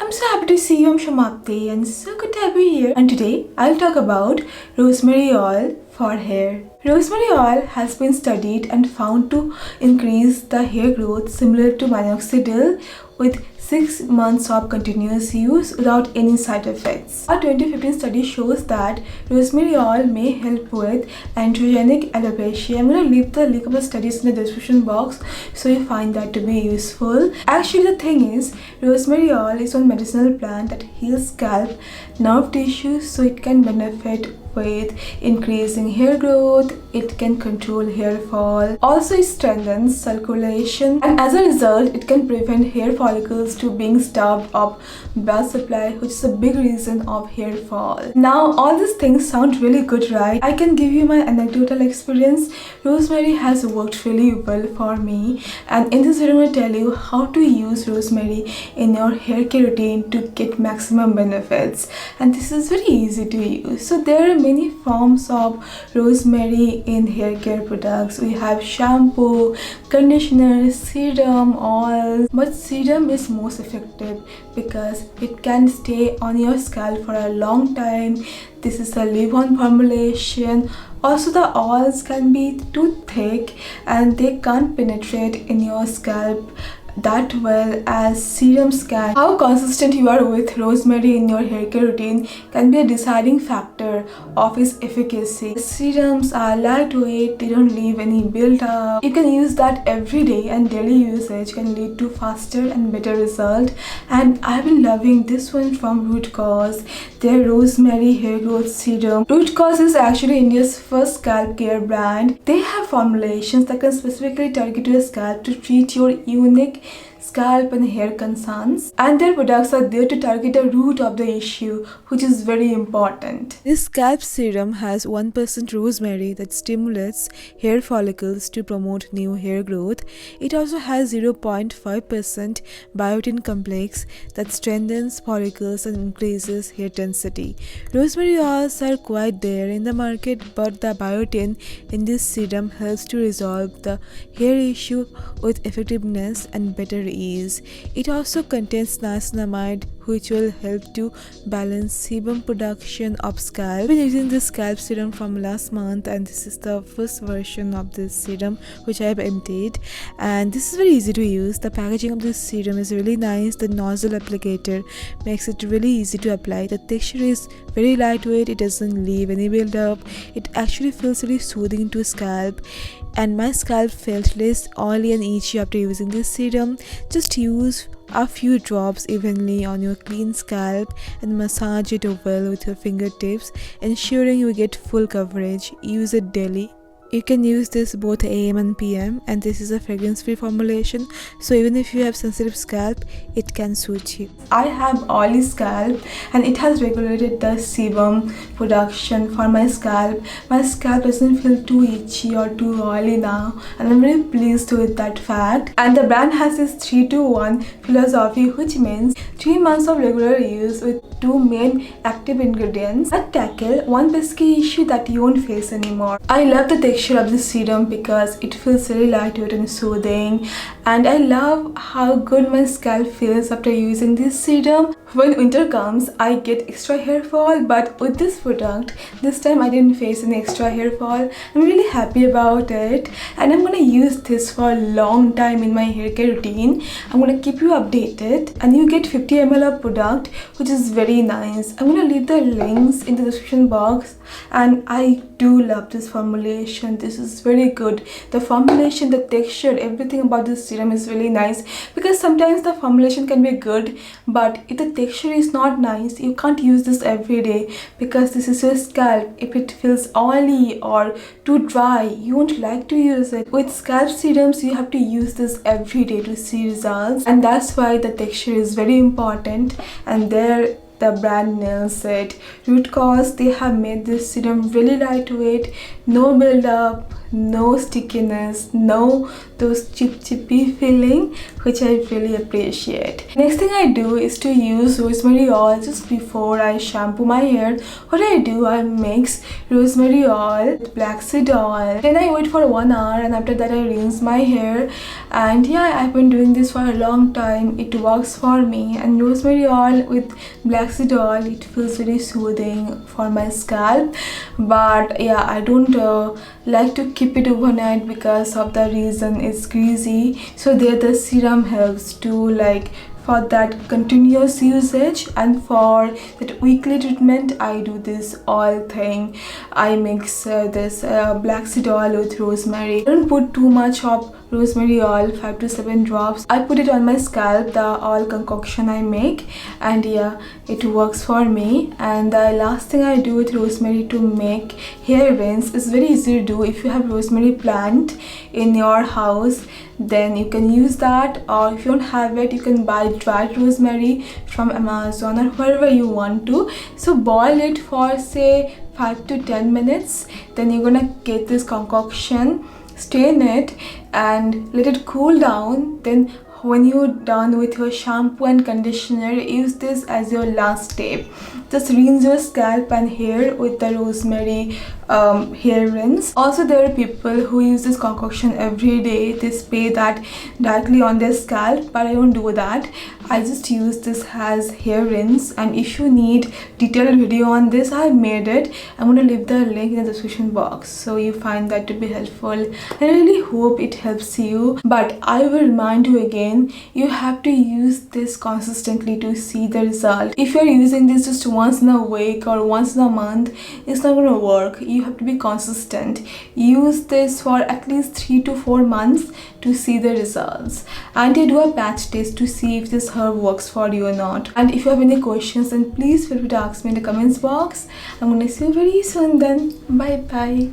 I'm so happy to see you. I'm Shamakti and so good to have you here. And today I'll talk about rosemary oil for hair. Rosemary oil has been studied and found to increase the hair growth similar to minoxidil with 6 months of continuous use without any side effects. A 2015 study shows that rosemary oil may help with androgenic alopecia. I'm going to leave the link of the studies in the description box so you find that to be useful. Actually, the thing is, rosemary oil is one medicinal plant that heals scalp nerve tissues, so it can benefit with increasing hair growth. It can control hair fall. Also, it strengthens circulation, and as a result, it can prevent hair follicles to being starved of blood supply, which is a big reason of hair fall. Now, all these things sound really good, right? I can give you my anecdotal experience. Rosemary has worked really well for me, and in this video, I'm going to tell you how to use rosemary in your hair care routine to get maximum benefits. And this is very easy to use. So there are many forms of rosemary in hair care products. We have shampoo, conditioner, serum, oil. But serum is most effective because it can stay on your scalp for a long time. This is a leave-on formulation. Also, the oils can be too thick and they can't penetrate in your scalp that well as serums can. How consistent you are with rosemary in your hair care routine can be a deciding factor of its efficacy. Serums are lightweight, they don't leave any build-up. You can use that every day, and daily usage can lead to faster and better result. And I've been loving this one from Rootcos, their rosemary hair growth serum. Rootcos is actually India's first scalp care brand. They have formulations that can specifically target your scalp to treat your unique scalp and hair concerns, and their products are there to target the root of the issue, which is very important. This scalp serum has 1% rosemary that stimulates hair follicles to promote new hair growth. It also has 0.5% Biotin Complex that strengthens follicles and increases hair density. Rosemary oils are quite there in the market, but the biotin in this serum helps to resolve the hair issue with effectiveness and better ease. It also contains niacinamide, which will help to balance sebum production of scalp. I've been using this scalp serum from last month, and this is the first version of this serum which I have emptied, and this is very easy to use. The packaging of this serum is really nice. The nozzle applicator makes it really easy to apply. The texture is very lightweight, it doesn't leave any build up. It actually feels really soothing to scalp, and my scalp felt less oily and itchy after using this serum. Just use a few drops evenly on your clean scalp and massage it well with your fingertips, ensuring you get full coverage. Use it daily. You can use this both AM and PM, and this is a fragrance-free formulation, so even if you have sensitive scalp, it can suit you. I have oily scalp, and it has regulated the sebum production for my scalp. My scalp doesn't feel too itchy or too oily now, and I'm very pleased with that fact. And the brand has this 3-to-1 philosophy, which means 3 months of regular use with 2 main active ingredients that tackle one pesky issue that you won't face anymore. I love the texture of this serum because it feels really lightweight and soothing, and I love how good my scalp feels after using this serum. When winter comes, I get extra hair fall, but with this product, this time I didn't face any extra hair fall. I'm really happy about it, and I'm gonna use this for a long time in my hair care routine. I'm gonna keep you updated, and you get 50 ml of product, which is very nice. I'm gonna leave the links in the description box, and I do love this formulation. This is very good. The formulation, the texture, everything about this serum is really nice, because sometimes the formulation can be good, but if the texture is not nice, you can't use this every day, because this is your scalp. If it feels oily or too dry, you won't like to use it. With scalp serums, you have to use this every day to see results, and that's why the texture is very important, and there the brand nails it. Rootcos, they have made this serum really lightweight, no build up, no stickiness, no those chippy feeling, which I really appreciate. Next thing I do is to use rosemary oil just before I shampoo my hair. What I do, I mix rosemary oil with black seed oil, then I wait for 1 hour, and after that I rinse my hair. And yeah, I've been doing this for a long time. It works for me. And rosemary oil with black seed oil, it feels very soothing for my scalp. But yeah, I don't like to keep it overnight because of the reason it's greasy. So there the serum helps to like for that continuous usage, and for that weekly treatment I do this oil thing. I mix this black seed oil with rosemary. I don't put too much of rosemary oil, 5 to 7 drops. I put it on my scalp, the oil concoction I make, and yeah, it works for me. And the last thing I do with rosemary to make hair rinse is very easy to do. If you have rosemary plant in your house, then you can use that, or if you don't have it, you can buy dried rosemary from Amazon or wherever you want to. So boil it for say 5 to 10 minutes, then you're gonna get this concoction, strain it and let it cool down. Then when you're done with your shampoo and conditioner, use this as your last step. Just rinse your scalp and hair with the rosemary hair rinse. Also, there are people who use this concoction every day. They spray that directly on their scalp, but I don't do that. I just use this as hair rinse, and if you need detailed video on this, I made it. I'm gonna leave the link in the description box so you find that to be helpful. I really hope it helps you, but I will remind you again, you have to use this consistently to see the result. If you're using this just once in a week or once in a month, it's not gonna work. You have to be consistent. Use this for at least 3 to 4 months to see the results, and you do a patch test to see if this herb works for you or not. And if you have any questions, then please feel free to ask me in the comments box. I'm gonna see you very soon then. Bye bye.